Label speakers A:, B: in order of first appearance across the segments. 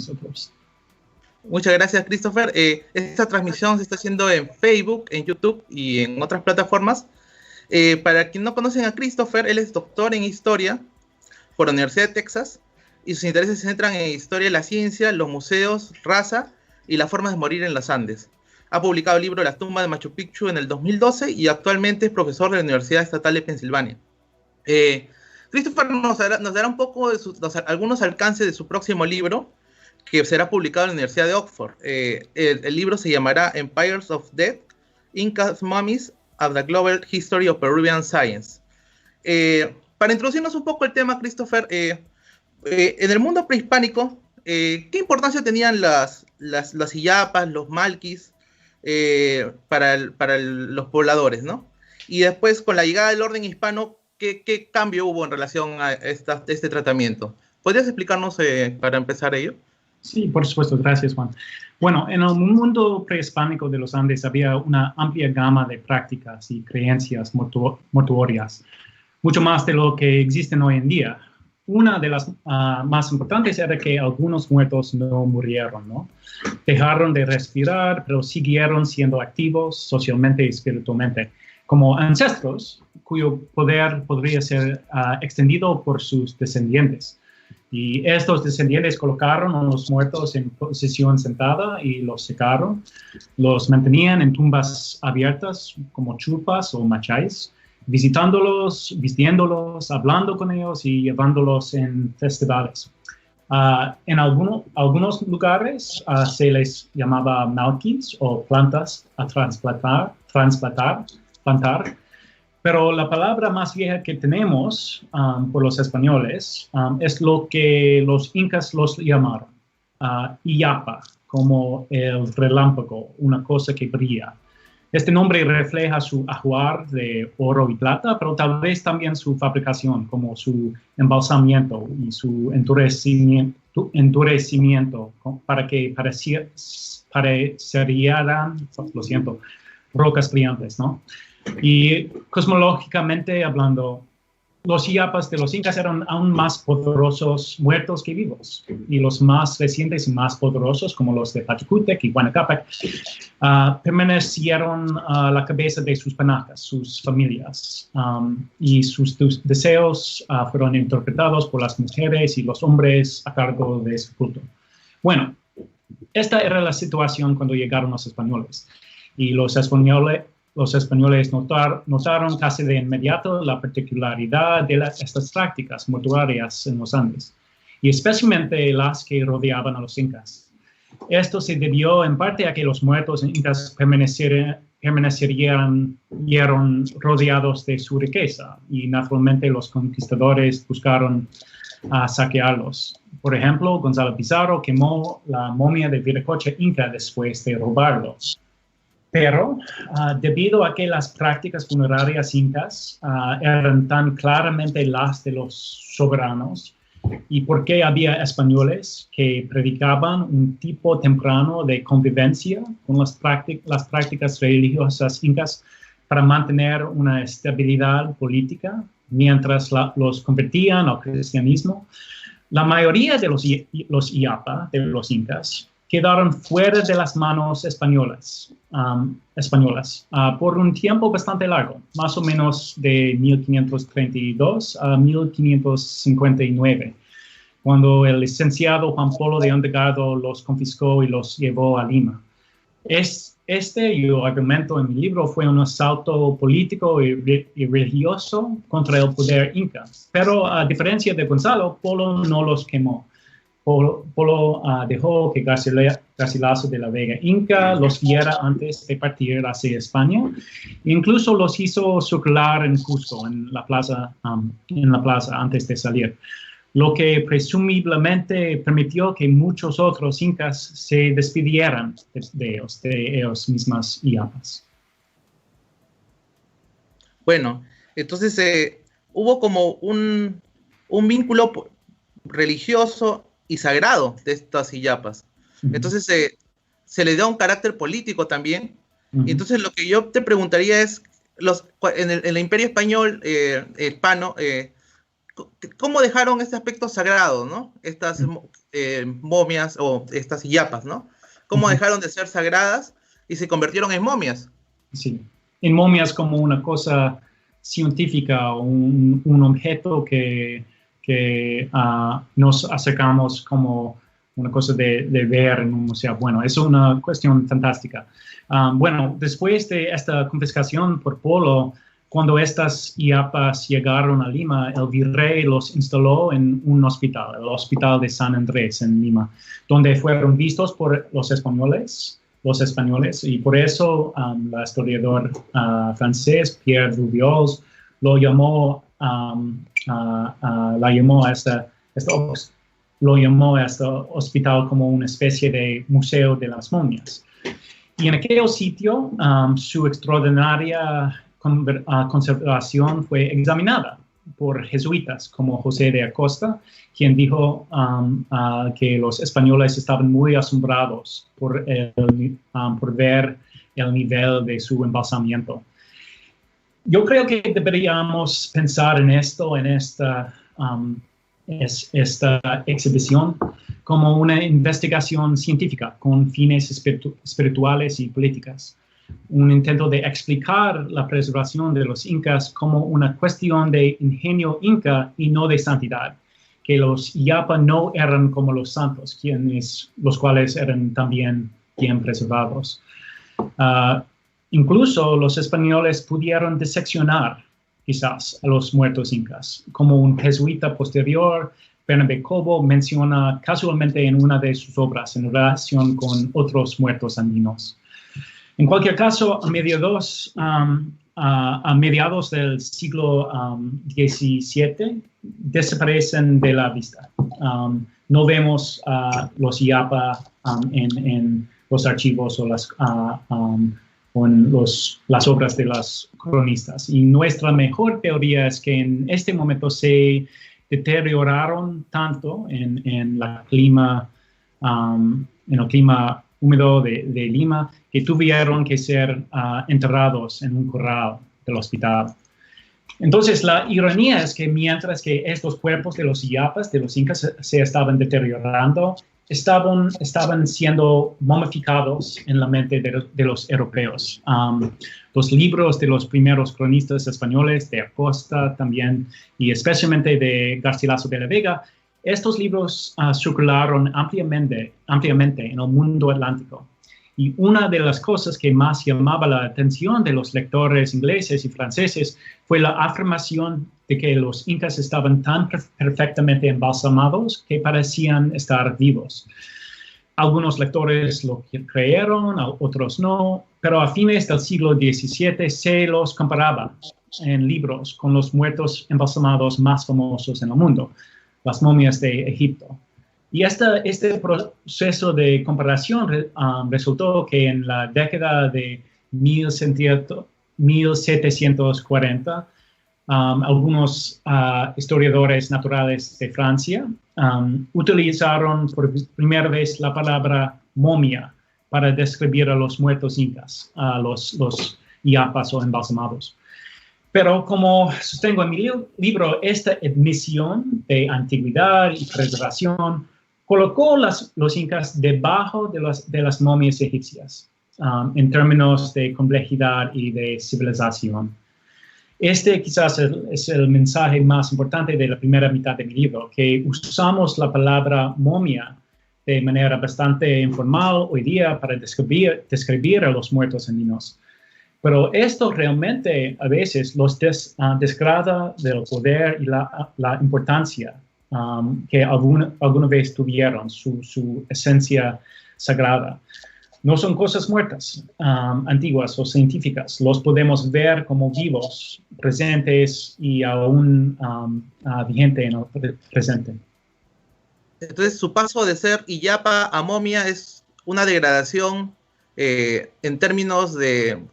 A: nosotros.
B: Muchas gracias, Christopher. Esta transmisión se está haciendo en Facebook, en YouTube y en otras plataformas. Para quien no conocen a Christopher, él es doctor en Historia por la Universidad de Texas y sus intereses se centran en Historia de la Ciencia, los museos, raza y las formas de morir en los Andes. Ha publicado el libro La tumba de Machu Picchu en el 2012 y actualmente es profesor de la Universidad Estatal de Pensilvania. Christopher nos dará un poco de algunos alcances de su próximo libro, que será publicado en la Universidad de Oxford. El libro se llamará Empires of Death, Incas Mummies of the Global History of Peruvian Science. Para introducirnos un poco el tema, Christopher, en el mundo prehispánico, ¿qué importancia tenían las illapas, los malquis para los pobladores, ¿no? Y después, con la llegada del orden hispano, ¿qué cambio hubo en relación a este tratamiento? ¿Podrías explicarnos para empezar ello?
A: Sí, por supuesto. Gracias, Juan. Bueno, en el mundo prehispánico de los Andes había una amplia gama de prácticas y creencias mortuorias, mucho más de lo que existen hoy en día. Una de las más importantes era que algunos muertos no murieron, ¿no? Dejaron de respirar, pero siguieron siendo activos socialmente y espiritualmente, como ancestros cuyo poder podría ser extendido por sus descendientes. Y estos descendientes colocaron a los muertos en posición sentada y los secaron. Los mantenían en tumbas abiertas como chupas o macháis, visitándolos, vistiéndolos, hablando con ellos y llevándolos en festivales. En algunos lugares se les llamaba malquis o plantas a plantar, pero la palabra más vieja que tenemos por los españoles es lo que los incas los llamaron, illapa, como el relámpago, una cosa que brilla. Este nombre refleja su ajuar de oro y plata, pero tal vez también su fabricación, como su embalsamiento y su endurecimiento para que parecieran, rocas brillantes, ¿no? Y cosmológicamente hablando, los illapas de los incas eran aún más poderosos muertos que vivos. Y los más recientes y más poderosos, como los de Pachacútec y Huaynacapac, permanecieron a la cabeza de sus panacas, sus familias. Y sus deseos fueron interpretados por las mujeres y los hombres a cargo de su culto. Bueno, esta era la situación cuando llegaron los españoles. Y los españoles notaron casi de inmediato la particularidad de estas prácticas mortuorias en los Andes, y especialmente las que rodeaban a los incas. Esto se debió en parte a que los muertos incas permanecerían rodeados de su riqueza, y naturalmente los conquistadores buscaron saquearlos. Por ejemplo, Gonzalo Pizarro quemó la momia de Viracocha inca después de robarlos. Pero debido a que las prácticas funerarias incas eran tan claramente las de los soberanos, y porque había españoles que predicaban un tipo temprano de convivencia con las prácticas religiosas incas para mantener una estabilidad política mientras los convertían al cristianismo, la mayoría de los illapa, de los incas, quedaron fuera de las manos españolas por un tiempo bastante largo, más o menos de 1532 a 1559, cuando el licenciado Juan Polo de Ondegardo los confiscó y los llevó a Lima. Yo argumento en mi libro, fue un asalto político y religioso contra el poder inca, pero a diferencia de Gonzalo, Polo no los quemó. Polo dejó que Garcilaso de la Vega Inca los viera antes de partir hacia España. Incluso los hizo circular en Cusco, en la plaza antes de salir, lo que presumiblemente permitió que muchos otros incas se despidieran de ellos mismas illapas.
B: Bueno, entonces hubo como un vínculo religioso y sagrado de estas illapas. Entonces se le da un carácter político también. Y entonces lo que yo te preguntaría es, en el Imperio Español hispano, ¿cómo dejaron este aspecto sagrado, ¿no? momias o estas iyapas, ¿no? ¿Cómo dejaron de ser sagradas y se convirtieron en momias?
A: Sí, en momias como una cosa científica, un objeto que nos acercamos como una cosa de ver en un museo. Bueno, es una cuestión fantástica. Bueno, después de esta confiscación por Polo, cuando estas iyapas llegaron a Lima, el virrey los instaló en un hospital, el Hospital de San Andrés en Lima, donde fueron vistos por los españoles, y por eso el historiador francés Pierre Duviols lo llamó a este hospital como una especie de museo de las momias. Y en aquel sitio su extraordinaria conservación fue examinada por jesuitas como José de Acosta, quien dijo que los españoles estaban muy asombrados por ver el nivel de su embalsamiento. Yo creo que deberíamos pensar en esto, en esta exhibición, como una investigación científica con fines espirituales y políticas. Un intento de explicar la preservación de los incas como una cuestión de ingenio inca y no de santidad, que los Iyapa no eran como los santos, los cuales eran también bien preservados. Incluso los españoles pudieron diseccionar quizás a los muertos incas, como un jesuita posterior, Bernabé Cobo, menciona casualmente en una de sus obras en relación con otros muertos andinos. En cualquier caso, a mediados del siglo XVII, desaparecen de la vista. No vemos los Iyapa en los archivos o las obras de los cronistas. Y nuestra mejor teoría es que en este momento se deterioraron tanto en el clima húmedo de Lima, que tuvieron que ser enterrados en un corral del hospital. Entonces, la ironía es que mientras que estos cuerpos de los Iyapas, de los incas, se estaban deteriorando, estaban siendo momificados en la mente de los europeos. Los libros de los primeros cronistas españoles, de Acosta también, y especialmente de Garcilaso de la Vega, estos libros circularon ampliamente en el mundo atlántico. Y una de las cosas que más llamaba la atención de los lectores ingleses y franceses fue la afirmación de que los incas estaban tan perfectamente embalsamados que parecían estar vivos. Algunos lectores lo creyeron, otros no, pero a fines del siglo XVII se los comparaba en libros con los muertos embalsamados más famosos en el mundo, las momias de Egipto. Y este proceso de comparación resultó que en la década de 1740, algunos historiadores naturales de Francia utilizaron por primera vez la palabra momia para describir a los muertos incas, a los Iyapas o embalsamados. Pero como sostengo en mi libro, esta admisión de antigüedad y preservación colocó los incas debajo de las momias egipcias en términos de complejidad y de civilización. Este quizás es el mensaje más importante de la primera mitad de mi libro, que usamos la palabra momia de manera bastante informal hoy día para describir a los muertos andinos. Pero esto realmente a veces los desgrada del poder y la importancia que alguna vez tuvieron, su esencia sagrada. No son cosas muertas, antiguas o científicas. Los podemos ver como vivos, presentes y aún vigente en el presente.
B: Entonces, su paso de ser Iyapa a momia es una degradación en términos de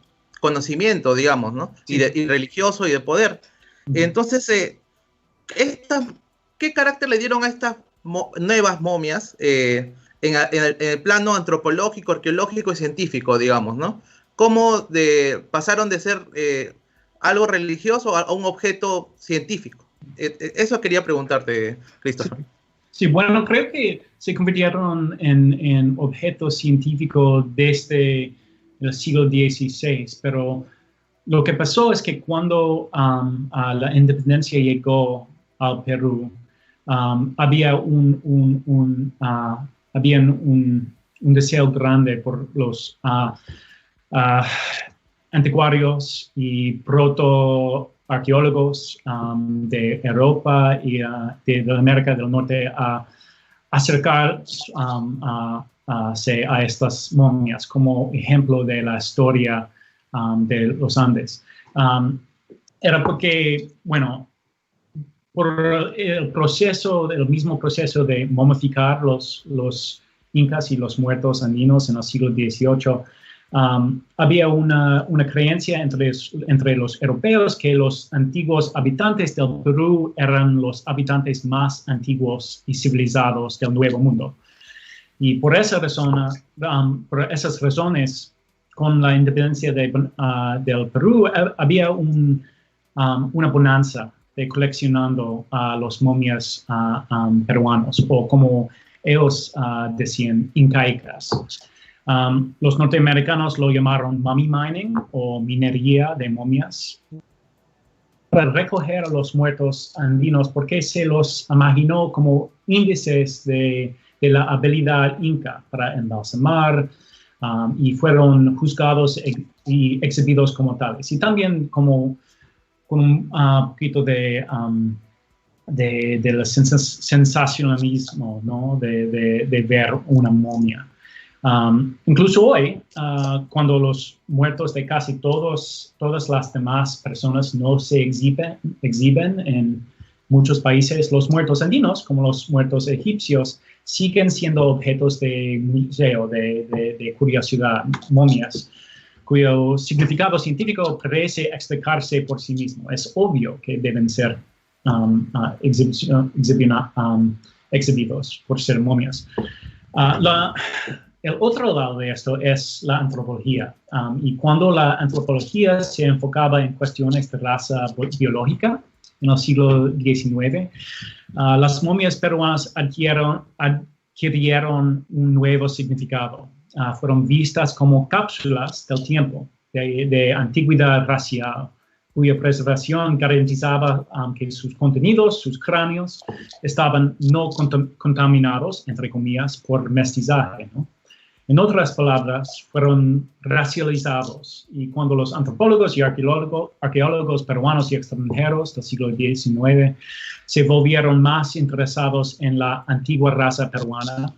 B: conocimiento, digamos, ¿no? Sí. Y religioso y de poder. Entonces, ¿qué carácter le dieron a estas nuevas momias en el plano antropológico, arqueológico y científico, digamos, ¿no? ¿Cómo pasaron de ser algo religioso a un objeto científico? Eso quería preguntarte, Christopher.
A: Sí, bueno, creo que se convirtieron en objetos científicos desde el siglo XVI, pero lo que pasó es que cuando la independencia llegó al Perú, había un deseo grande por los anticuarios y protoarqueólogos de Europa y de América del Norte a acercarse a estas momias como ejemplo de la historia de los Andes. Era porque, bueno, por el mismo proceso de momificar los incas y los muertos andinos en el siglo XVIII, había una creencia entre los europeos que los antiguos habitantes del Perú eran los habitantes más antiguos y civilizados del Nuevo Mundo. Y por esas razones, con la independencia del Perú, había una bonanza de coleccionando los momias peruanos, o como ellos decían, incaicas. Los norteamericanos lo llamaron mummy mining o minería de momias, para recoger a los muertos andinos, porque se los imaginó como índices de la habilidad inca para embalsamar, y fueron juzgados y exhibidos como tales. Y también como con un poquito del sensacionalismo, ¿no? de ver una momia. Incluso hoy, cuando los muertos de casi todas las demás personas no se exhiben en muchos países, los muertos andinos, como los muertos egipcios, siguen siendo objetos de museo, de curiosidad, momias, cuyo significado científico parece explicarse por sí mismo. Es obvio que deben ser exhibidos por ser momias. El otro lado de esto es la antropología. Y cuando la antropología se enfocaba en cuestiones de raza biológica en el siglo XIX, las momias peruanas adquirieron un nuevo significado. Fueron vistas como cápsulas del tiempo, de antigüedad racial, cuya preservación garantizaba que sus contenidos, sus cráneos, estaban no contaminados, entre comillas, por mestizaje, ¿no? En otras palabras, fueron racializados, y cuando los antropólogos y arqueólogos peruanos y extranjeros del siglo XIX se volvieron más interesados en la antigua raza peruana,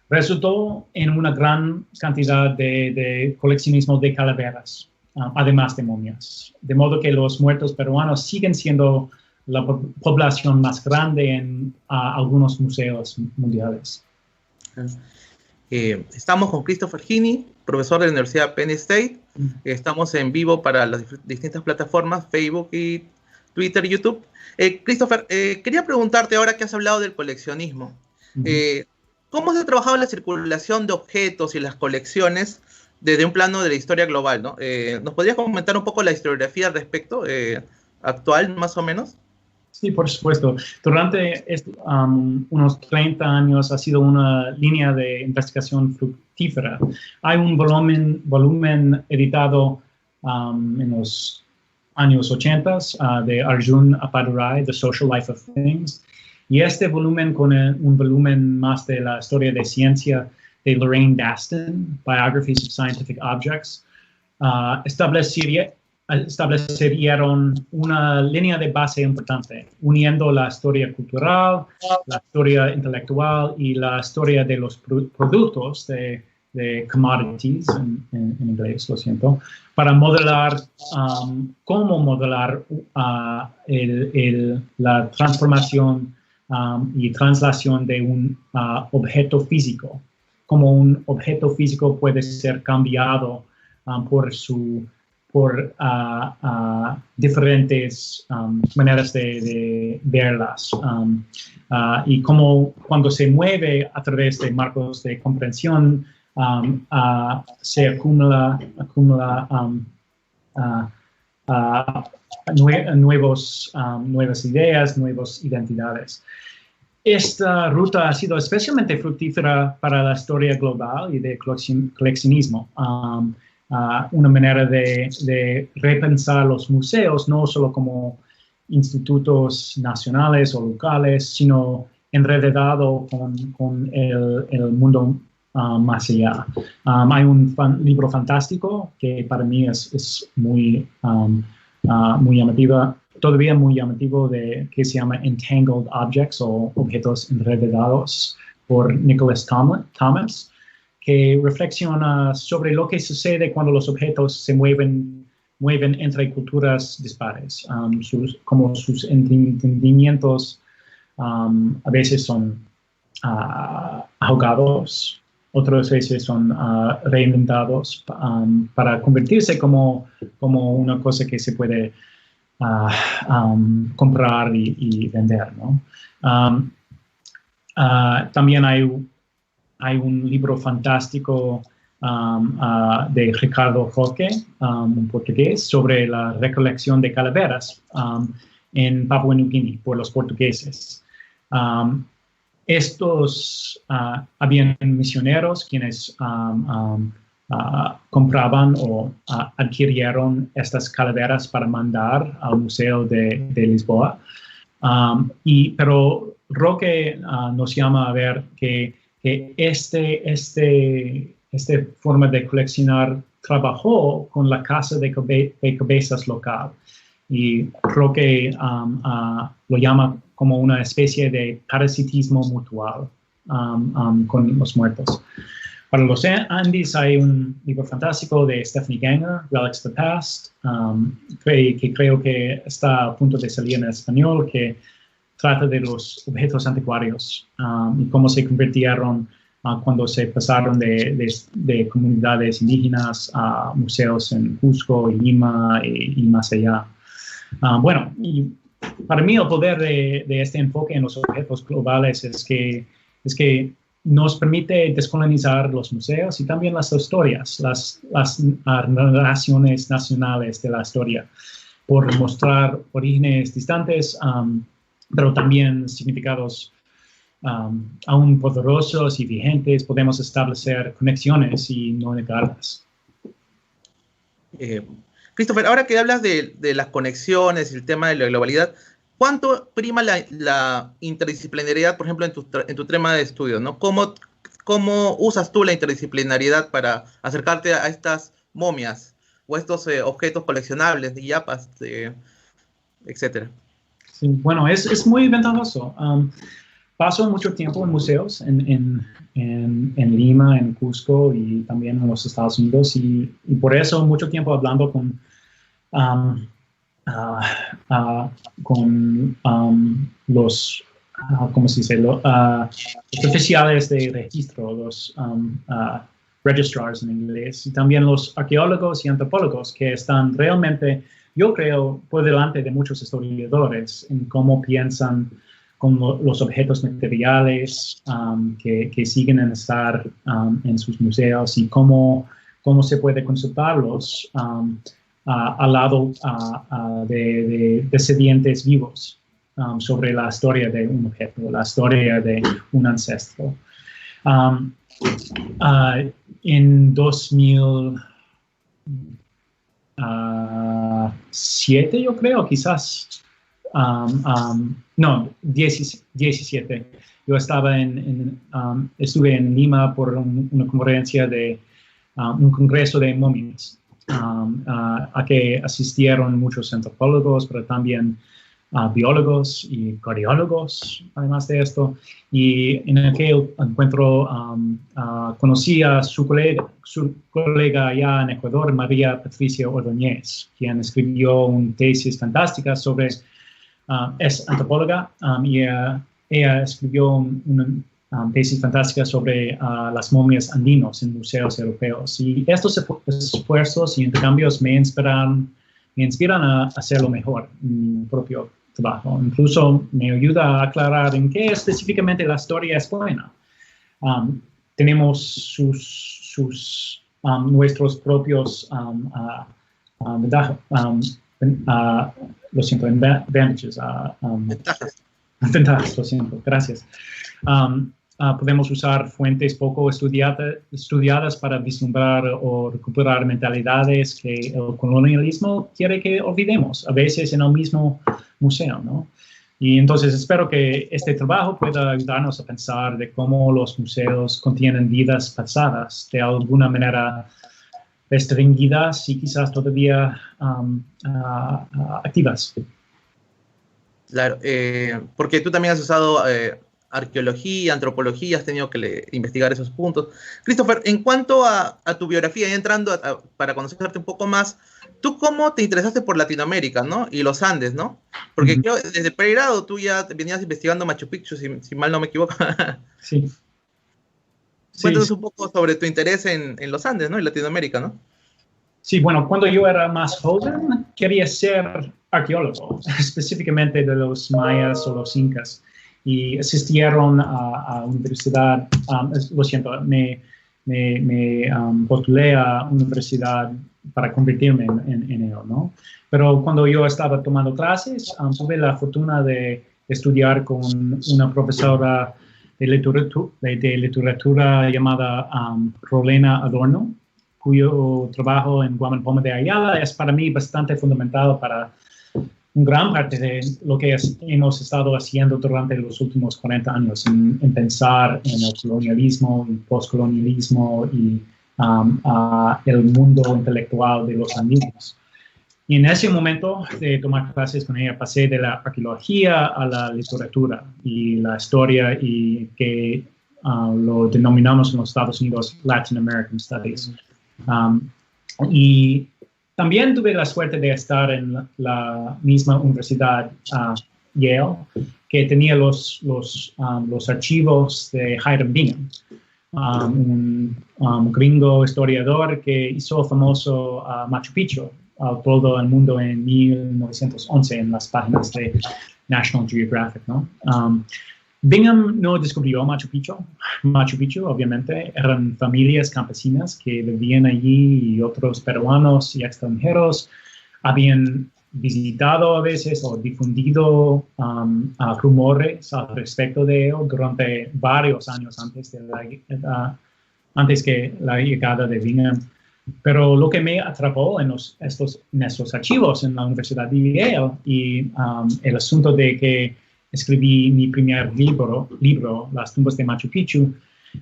A: resultó en una gran cantidad de coleccionismo de calaveras, además de momias. De modo que los muertos peruanos siguen siendo la población más grande en algunos museos mundiales.
B: Estamos con Christopher Gini, profesor de la Universidad Penn State. Estamos en vivo para las distintas plataformas, Facebook y Twitter y YouTube. Christopher, quería preguntarte, ahora que has hablado del coleccionismo, ¿cómo se ha trabajado la circulación de objetos y las colecciones desde un plano de la historia global, ¿no? ¿Nos podrías comentar un poco la historiografía al respecto, actual más o menos?
A: Sí, por supuesto. Durante unos 30 años ha sido una línea de investigación fructífera. Hay un volumen editado en los años 80 de Arjun Appadurai, The Social Life of Things, y este volumen con un volumen más de la historia de ciencia de Lorraine Daston, Biographies of Scientific Objects, establecieron una línea de base importante, uniendo la historia cultural, la historia intelectual y la historia de los productos, de commodities, en inglés, lo siento, para modelar cómo modelar la transformación y translación de un objeto físico, como un objeto físico puede ser cambiado por diferentes maneras de verlas, y como cuando se mueve a través de marcos de comprensión, se acumula nuevas ideas, nuevas identidades. esta ruta ha sido especialmente fructífera para la historia global y de coleccionismo. Una manera de repensar los museos, no solo como institutos nacionales o locales, sino enredado con el mundo más allá. Hay un libro fantástico que para mí es muy llamativo, todavía muy llamativo, que se llama Entangled Objects o Objetos Enredados por Nicholas Thomas, que reflexiona sobre lo que sucede cuando los objetos se mueven entre culturas dispares, como sus entendimientos a veces son ahogados, otras veces son reinventados para convertirse como una cosa que se puede comprar y vender, ¿no? También hay un libro fantástico de Ricardo Roque, un portugués, sobre la recolección de calaveras en Papua Nueva Guinea por los portugueses. Habían misioneros quienes compraban o adquirieron estas calaveras para mandar al Museo de Lisboa. Pero Roque nos llama a ver que esta forma de coleccionar trabajó con la Casa de Cabezas local. Y Roque lo llama como una especie de parasitismo mutual con los muertos. Para los Andes hay un libro fantástico de Stephanie Ganger, Relics of the Past, que creo que está a punto de salir en español, que trata de los objetos anticuarios y cómo se convirtieron cuando se pasaron de comunidades indígenas a museos en Cusco y Lima y más allá. Bueno, y para mí el poder de este enfoque en los objetos globales es que nos permite descolonizar los museos y también las historias, las narraciones nacionales de la historia, por mostrar orígenes distantes, pero también significados aún poderosos y vigentes. Podemos establecer conexiones y no negarlas.
B: Christopher, ahora que hablas de las conexiones y el tema de la globalidad, ¿cuánto prima la interdisciplinariedad, por ejemplo, en tu tema de estudio, ¿no? ¿Cómo usas tú la interdisciplinariedad para acercarte a estas momias o estos objetos coleccionables, yapas, etcétera?
A: Sí, bueno, es muy ventajoso. Paso mucho tiempo en museos en Lima, en Cusco y también en los Estados Unidos y por eso mucho tiempo hablando con los, ¿cómo se dice? Los oficiales de registro, los registrars en inglés, y también los arqueólogos y antropólogos que están realmente, yo creo, por delante de muchos historiadores en cómo piensan con los objetos materiales que siguen en estar en sus museos y cómo se puede consultarlos al lado de descendientes vivos sobre la historia de un objeto, la historia de un ancestro. En 2007, yo creo, quizás, no, 17. Yo estuve en Lima por una conferencia de un congreso de momias, a que asistieron muchos antropólogos, pero también biólogos y cardiólogos, además de esto. Y en aquel encuentro conocí a su colega allá en Ecuador, María Patricia Ordóñez, quien escribió una tesis fantástica sobre, es antropóloga, y ella escribió una tesis fantástica sobre las momias andinos en museos europeos. Y estos esfuerzos y intercambios me inspiran a hacerlo mejor en mi propio trabajo. Incluso me ayuda a aclarar en qué específicamente la historia es buena. Tenemos nuestros propios advantages, Ventajas, lo siento, gracias. Podemos usar fuentes poco estudiadas para vislumbrar o recuperar mentalidades que el colonialismo quiere que olvidemos, a veces en el mismo museo, ¿no? Y entonces espero que este trabajo pueda ayudarnos a pensar de cómo los museos contienen vidas pasadas, de alguna manera restringidas y quizás todavía activas.
B: Claro, porque tú también has usado arqueología, antropología, has tenido que investigar esos puntos. Christopher, en cuanto a tu biografía, y entrando para conocerte un poco más, ¿tú cómo te interesaste por Latinoamérica, ¿no? Y los Andes, ¿no? Porque yo, desde pregrado tú ya venías investigando Machu Picchu, si mal no me equivoco.
A: Sí.
B: Cuéntanos un poco sobre tu interés en los Andes, ¿no? En Latinoamérica, ¿no?
A: Sí, bueno, cuando yo era más joven, quería ser arqueólogo, específicamente de los mayas o los incas. Y asistieron a universidad, lo siento, me postulé a universidad para convertirme en ello, ¿no? Pero cuando yo estaba tomando clases, tuve la fortuna de estudiar con una profesora de literatura llamada Rolena Adorno, cuyo trabajo en Guaman de Ayala es para mí bastante fundamental para gran parte de lo que hemos estado haciendo durante los últimos 40 años, en pensar en el colonialismo y postcolonialismo y el mundo intelectual de los andinos. Y en ese momento de tomar clases con ella, pasé de la arqueología a la literatura y la historia, y que lo denominamos en los Estados Unidos Latin American Studies. Y también tuve la suerte de estar en la misma universidad, Yale, que tenía los archivos de Hiram Bingham, un gringo historiador que hizo famoso Machu Picchu a todo el mundo en 1911 en las páginas de National Geographic, ¿no? Bingham no descubrió Machu Picchu. Machu Picchu, obviamente, eran familias campesinas que vivían allí, y otros peruanos y extranjeros habían visitado a veces o difundido rumores al respecto de ello durante varios años antes que la llegada de Bingham. Pero lo que me atrapó en estos archivos en la Universidad de Yale y el asunto de que escribí mi primer libro, Las tumbas de Machu Picchu,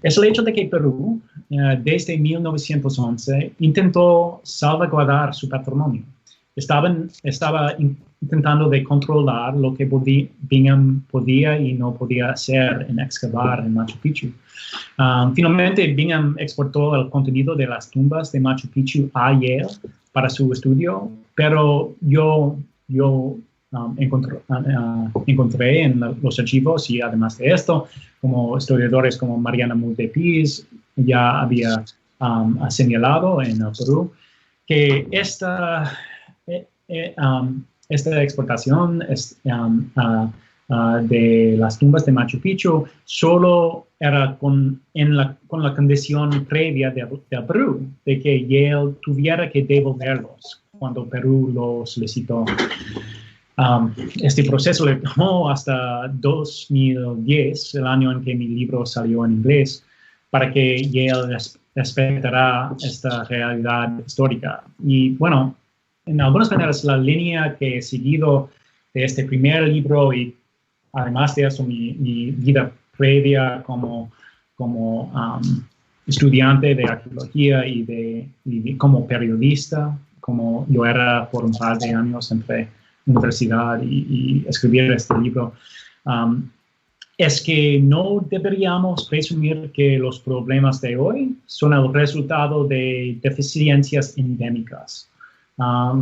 A: es el hecho de que Perú, desde 1911, intentó salvaguardar su patrimonio. Estaba intentando de controlar lo que Bingham podía y no podía hacer en excavar en Machu Picchu. Finalmente, Bingham exportó el contenido de las tumbas de Machu Picchu a Yale para su estudio, pero yo encontré en los archivos, y además de esto, como historiadores como Mariana Multe-Piz ya había señalado en el Perú, que esta exportación de las tumbas de Machu Picchu solo era con la condición previa del Perú, de que Yale tuviera que devolverlos cuando Perú lo solicitó. Este proceso le tomó hasta 2010, el año en que mi libro salió en inglés, para que Yale respetara esta realidad histórica. Y bueno, en algunas maneras la línea que he seguido de este primer libro, y además de eso mi vida previa como estudiante de arqueología y como periodista, como yo era por un par de años entre universidad y escribir este libro, es que no deberíamos presumir que los problemas de hoy son el resultado de deficiencias endémicas,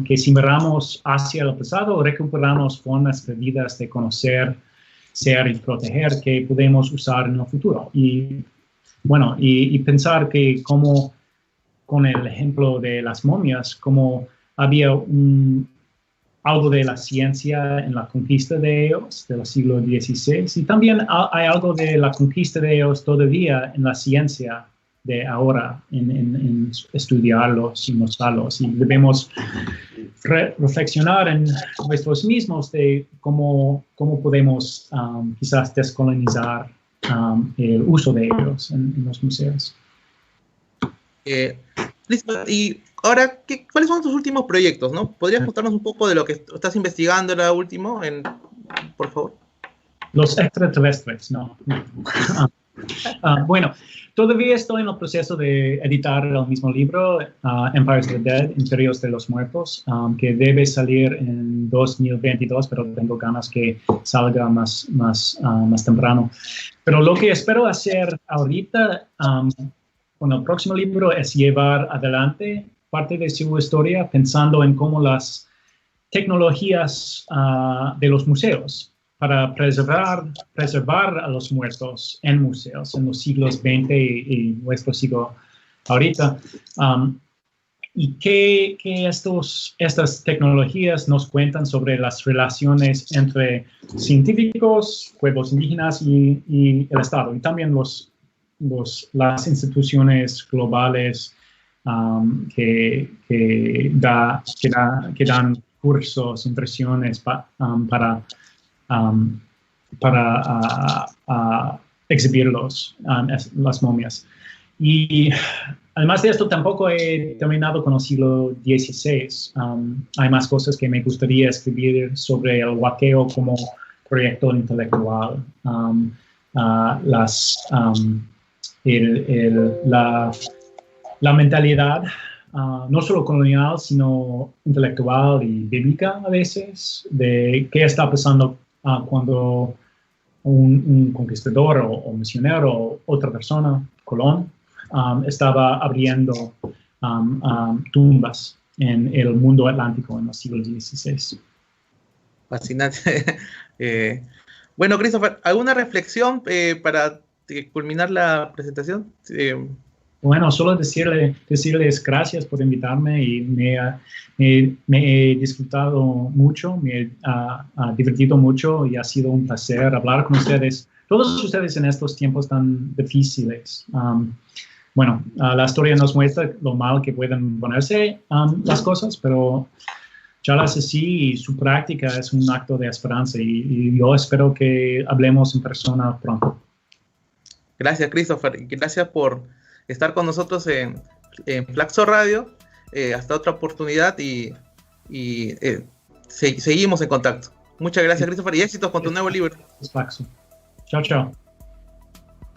A: que si miramos hacia el pasado, recuperamos formas perdidas de conocer, ser y proteger que podemos usar en el futuro. Y bueno, y pensar que como con el ejemplo de las momias, como había algo de la ciencia en la conquista de ellos, del siglo XVI, y también hay algo de la conquista de ellos todavía en la ciencia de ahora, en estudiarlos y mostrarlos. Y debemos reflexionar en nosotros mismos de cómo podemos quizás descolonizar el uso de ellos en los museos.
B: Listo. Y ahora, ¿cuáles son tus últimos proyectos, no? ¿Podrías contarnos un poco de lo que estás investigando ahora último, por favor?
A: Los extraterrestres, no. Bueno, todavía estoy en el proceso de editar el mismo libro, Empires of the Dead, Imperios de los Muertos, que debe salir en 2022, pero tengo ganas que salga más temprano. Pero lo que espero hacer ahorita con el próximo libro es llevar adelante parte de su historia pensando en cómo las tecnologías de los museos para preservar a los muertos en museos en los siglos XX y nuestro siglo ahorita. Y que estas tecnologías nos cuentan sobre las relaciones entre científicos, pueblos indígenas y el Estado, y también las instituciones globales que dan cursos, impresiones para exhibirlos, las momias. Y además de esto, tampoco he terminado con el siglo XVI. Hay más cosas que me gustaría escribir sobre el huaqueo como proyecto intelectual. La mentalidad, no solo colonial, sino intelectual y bíblica a veces, de qué está pasando cuando un conquistador o misionero o otra persona, Colón, estaba abriendo tumbas en el mundo atlántico en el siglo XVI.
B: Fascinante. Bueno, Christopher, ¿alguna reflexión para culminar la presentación?
A: Bueno, solo decirles gracias por invitarme y me he disfrutado mucho, me he divertido mucho y ha sido un placer hablar con ustedes, todos ustedes en estos tiempos tan difíciles. Bueno, la historia nos muestra lo mal que pueden ponerse las cosas, pero charlas así y su práctica es un acto de esperanza y yo espero que hablemos en persona pronto.
B: Gracias, Christopher, y gracias por estar con nosotros en Flaxo Radio. Hasta otra oportunidad y seguimos en contacto. Muchas gracias, Christopher, y éxitos con tu nuevo libro.
A: Flaxo. Chao, chao.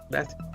B: Gracias.